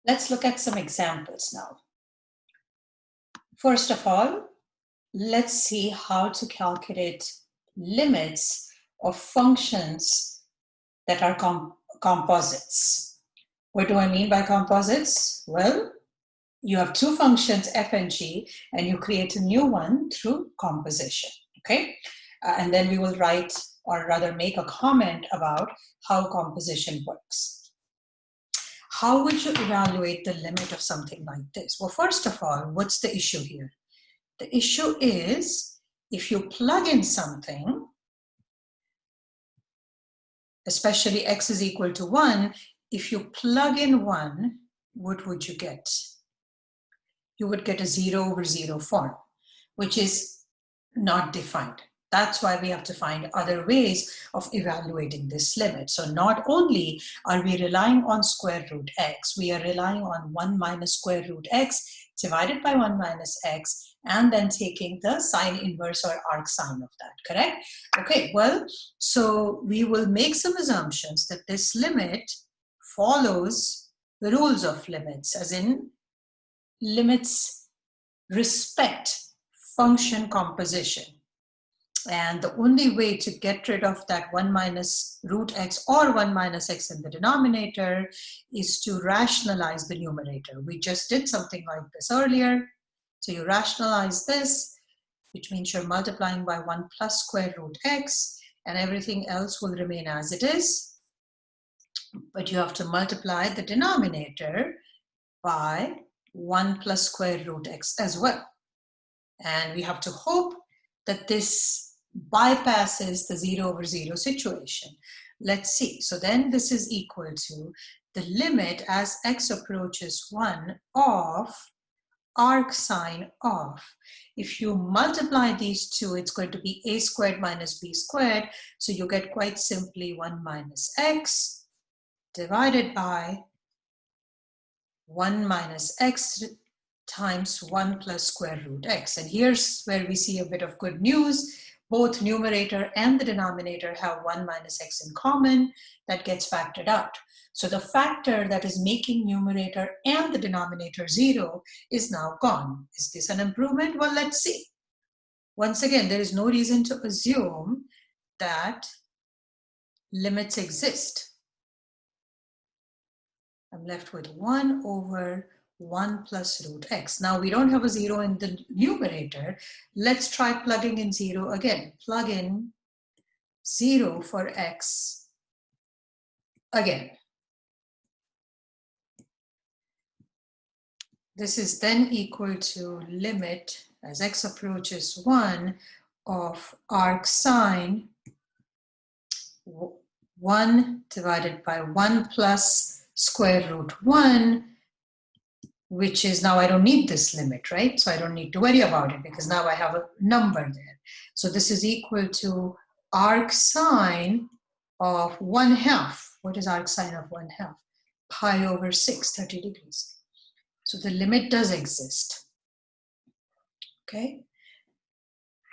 Let's look at some examples now. First of all, let's see how to calculate limits of functions that are composites. What do I mean by composites? Well, you have two functions, f and g, and you create a new one through composition, okay? And then we will write, or rather make a comment about how composition works. How would you evaluate the limit of something like this? Well, first of all, what's the issue here? The issue is if you plug in something, especially x is equal to 1, if you plug in 1, what would you get? You would get a 0 over 0 form, which is not defined. That's why we have to find other ways of evaluating this limit. So not only are we relying on square root x, we are relying on 1 minus square root x divided by 1 minus x, and then taking the sine inverse or arc sine of that, correct? Okay, well, so we will make some assumptions that this limit follows the rules of limits, as in limits respect function composition. And the only way to get rid of that 1 minus root x or 1 minus x in the denominator is to rationalize the numerator. We just did something like this earlier. So you rationalize this, which means you're multiplying by 1 plus square root x, and everything else will remain as it is. But you have to multiply the denominator by 1 plus square root x as well. And we have to hope that this bypasses the 0 over 0 situation. Let's see. So then this is equal to the limit as x approaches 1 of arc sine of. If you multiply these two, it's going to be a squared minus b squared. So you get quite simply 1 minus x divided by 1 minus x times 1 plus square root x. And here's where we see a bit of good news. Both numerator and the denominator have 1 minus x in common. That gets factored out. So the factor that is making numerator and the denominator 0 is now gone. Is this an improvement? Well, let's see. Once again, there is no reason to assume that limits exist. I'm left with 1 over 1 plus root x. Now we don't have a 0 in the numerator. Let's try plugging in 0 again. Plug in 0 for x again. This is then equal to limit as x approaches 1 of arc sine 1 divided by 1 plus square root 1, which is now I don't need this limit, right? So I don't need to worry about it because now I have a number there. So this is equal to arc sine of 1/2. What is arc sine of 1/2? Pi over 6, 30 degrees. So the limit does exist, okay?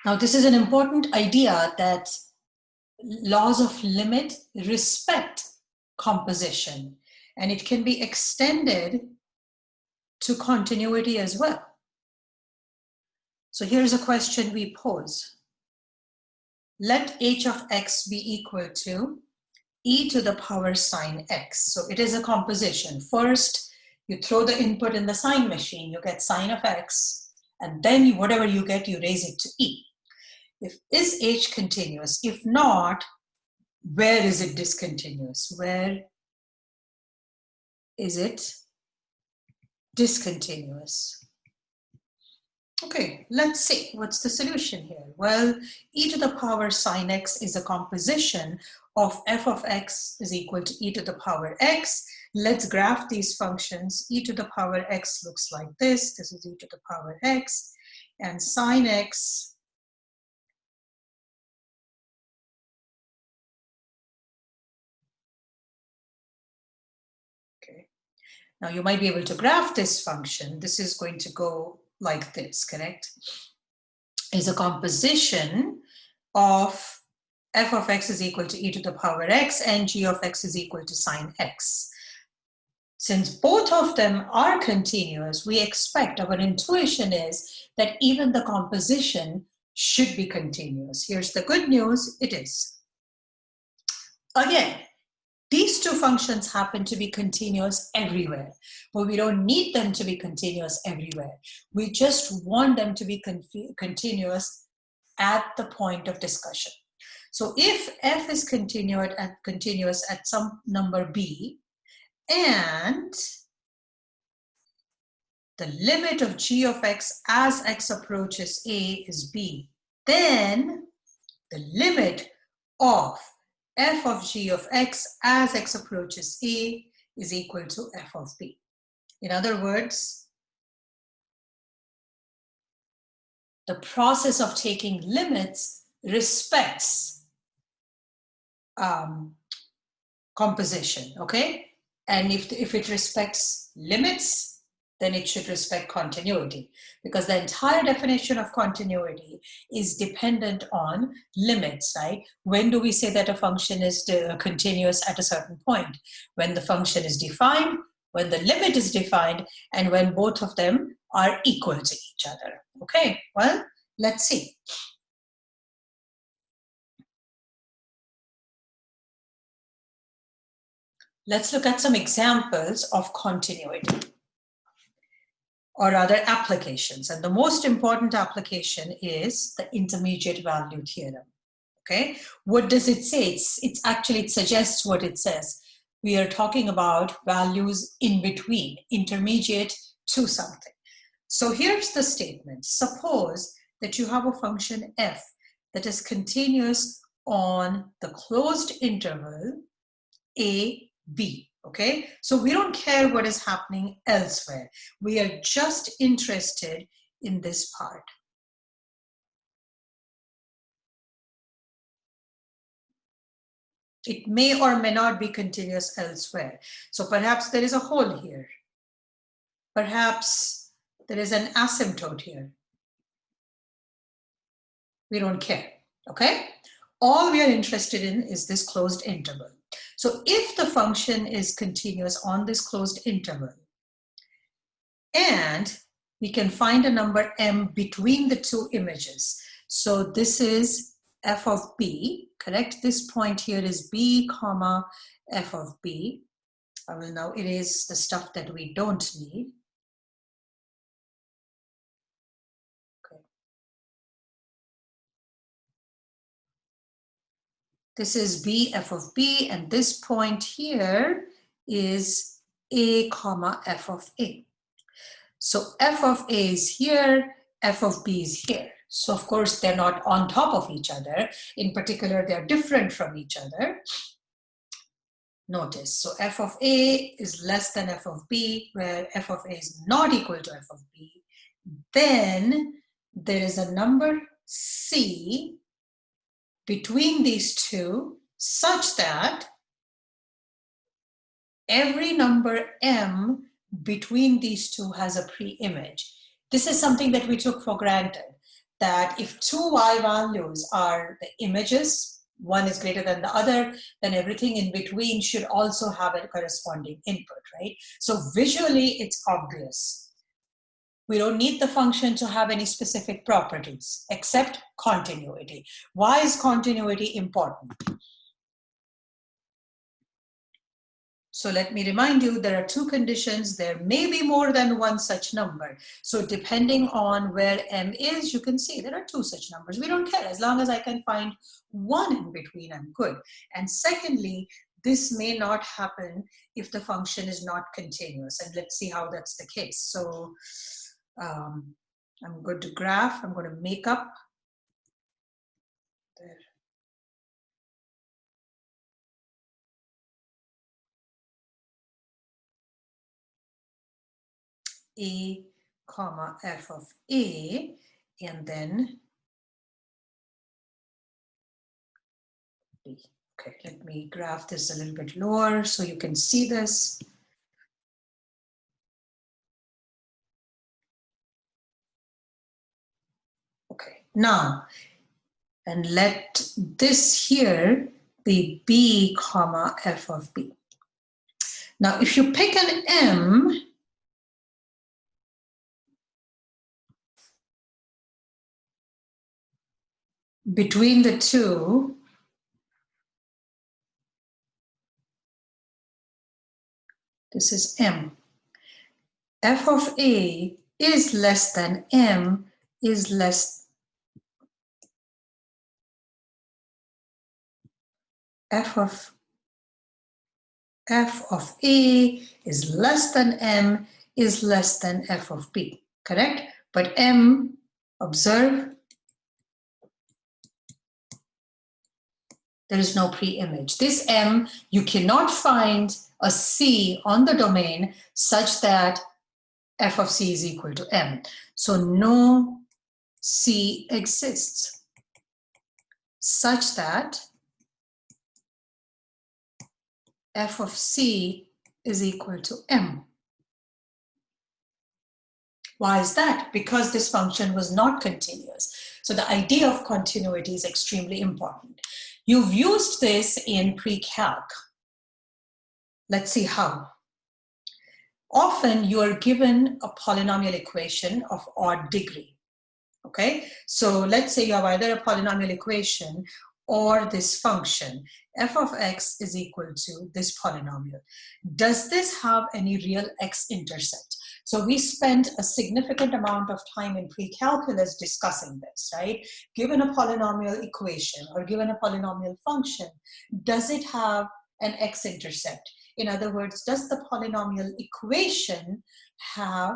Now this is an important idea that laws of limit respect composition, and it can be extended to continuity as well. So here's a question we pose. Let h of x be equal to e to the power sine x. So it is a composition. First, you throw the input in the sine machine, you get sine of x, and then whatever you get, you raise it to e. Is h continuous? If not, where is it discontinuous? Where is it discontinuous? Okay, let's see. What's the solution here? Well, e to the power sine x is a composition of f of x is equal to e to the power x. Let's graph these functions. E to the power x looks like this. This is e to the power x. And sine x now you might be able to graph this function. This is going to go like this, correct? Is a composition of f of x is equal to e to the power x and g of x is equal to sine x. Since both of them are continuous, we expect, our intuition is that even the composition should be continuous. Here's the good news, it is. Again, these two functions happen to be continuous everywhere, but we don't need them to be continuous everywhere. We just want them to be continuous at the point of discussion. So if f is continuous at some number b, and the limit of g of x as x approaches a is b, then the limit of f of g of x as x approaches a is equal to f of b. In other words, the process of taking limits respects composition, okay? And if it respects limits, then it should respect continuity, because the entire definition of continuity is dependent on limits, right? When do we say that a function is continuous at a certain point? When the function is defined, when the limit is defined, and when both of them are equal to each other. Okay, well, let's see. Let's look at some examples of continuity, or rather applications. And the most important application is the intermediate value theorem. Okay, what does it say? It suggests what it says. We are talking about values in between, intermediate to something. So here's the statement. Suppose that you have a function f that is continuous on the closed interval a, b. Okay, so we don't care what is happening elsewhere. We are just interested in this part. It may or may not be continuous elsewhere. So perhaps there is a hole here. Perhaps there is an asymptote here. We don't care, okay? All we are interested in is this closed interval. So if the function is continuous on this closed interval, and we can find a number m between the two images. So this is f of b, correct? This point here is b comma f of b. I will now erase the stuff that we don't need. Okay. This is b f of b, and this point here is a comma f of a. So f of a is here, f of b is here. So of course they're not on top of each other. In particular, they're different from each other. Notice, so f of a is less than f of b, where f of a is not equal to f of b. Then there is a number c between these two such that every number m between these two has a pre-image. This is something that we took for granted, that if two y values are the images, one is greater than the other, then everything in between should also have a corresponding input, right? So visually, it's obvious. We don't need the function to have any specific properties except continuity. Why is continuity important? So let me remind you, there are two conditions. There may be more than one such number. So depending on where m is, you can see there are two such numbers. We don't care. As long as I can find one in between, I'm good. And secondly, this may not happen if the function is not continuous. And let's see how that's the case. So I'm going to graph. I'm going to make up there. A comma f of a, and then b. Okay, let me graph this a little bit lower so you can see this. Okay, now, and let this here be b comma f of b. Now, if you pick an M, between the two, this is M. F of A is less than M is less F of A is less than M is less than F of B, correct? But M, observe, there is no pre-image. This M, you cannot find a C on the domain such that F of C is equal to M. So no C exists such that F of C is equal to M. Why is that? Because this function was not continuous. So the idea of continuity is extremely important. You've used this in pre-calc. Let's see how. Often you are given a polynomial equation of odd degree. Okay, so let's say you have either a polynomial equation or this function, f of x is equal to this polynomial. Does this have any real x-intercept? So we spent a significant amount of time in pre-calculus discussing this, right? Given a polynomial equation or given a polynomial function, does it have an x-intercept? In other words, does the polynomial equation have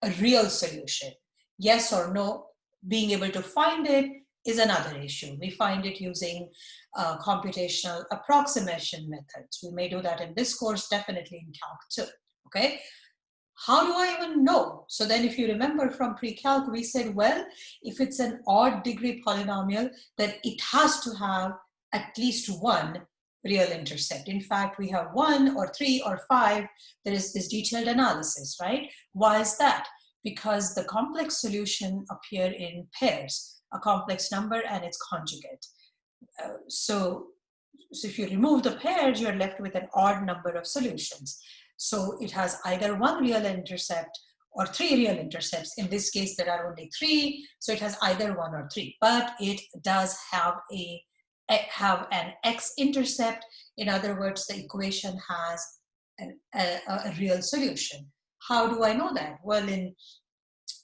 a real solution? Yes or no? Being able to find it is another issue. We find it using computational approximation methods. We may do that in this course, definitely in Calc 2, okay? How do I even know? So then if you remember from pre-calc, we said, well, if it's an odd degree polynomial, then it has to have at least one real intercept. In fact, we have 1 or 3 or 5. There is this detailed analysis, right? Why is that? Because the complex solution appear in pairs, a complex number and its conjugate. So if you remove the pairs, you're left with an odd number of solutions. So it has either one real intercept or 3 real intercepts. In this case, there are only 3, so it has either 1 or 3. But it does have an x-intercept. In other words, the equation has a real solution. How do I know that? Well, in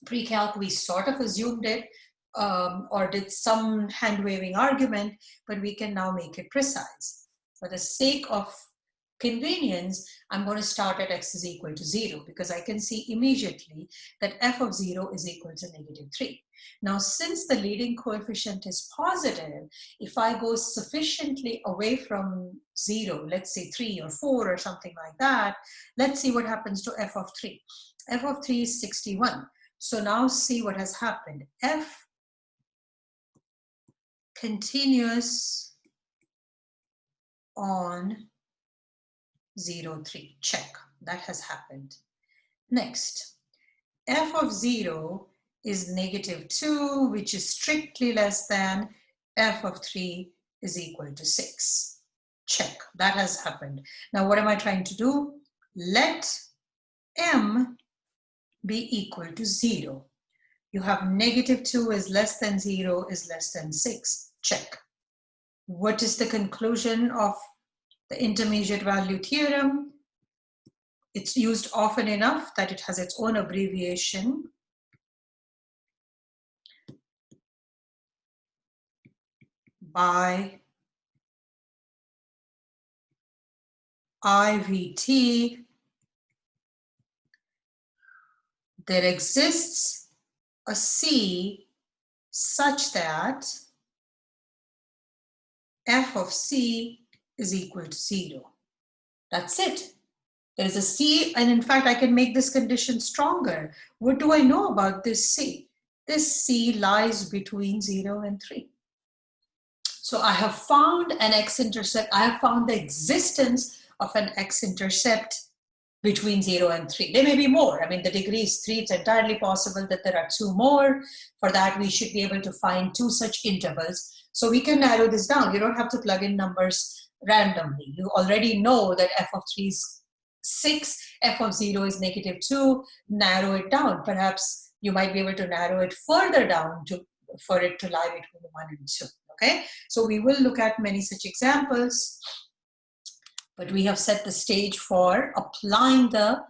pre-calc, we sort of assumed it or did some hand-waving argument, but we can now make it precise. For the sake of convenience, I'm going to start at x is equal to 0 because I can see immediately that f of 0 is equal to -3. Now, since the leading coefficient is positive, if I go sufficiently away from 0, let's say 3 or 4 or something like that, let's see what happens to f of 3. F of 3 is 61. So now see what has happened. F continuous on 0, 3, check. That has happened. Next, f of 0 is -2, which is strictly less than f of 3 is equal to 6. Check. That has happened. Now, what am I trying to do? Let m be equal to 0. You have -2 is less than 0 is less than 6. Check. What is the conclusion of the intermediate value theorem? It's used often enough that it has its own abbreviation. By IVT, there exists a C such that f of C is equal to 0. That's it. There is a C, and in fact, I can make this condition stronger. What do I know about this C? This C lies between 0 and 3. So I have found an x-intercept. I have found the existence of an x-intercept between 0 and 3. There may be more. I mean, the degree is 3. It's entirely possible that there are 2 more. For that, we should be able to find 2 such intervals. So we can narrow this down. You don't have to plug in numbers randomly. You already know that f of 3 is 6, f of 0 is -2, narrow it down. Perhaps you might be able to narrow it further down for it to lie between 1 and 2. Okay, so we will look at many such examples, but we have set the stage for applying the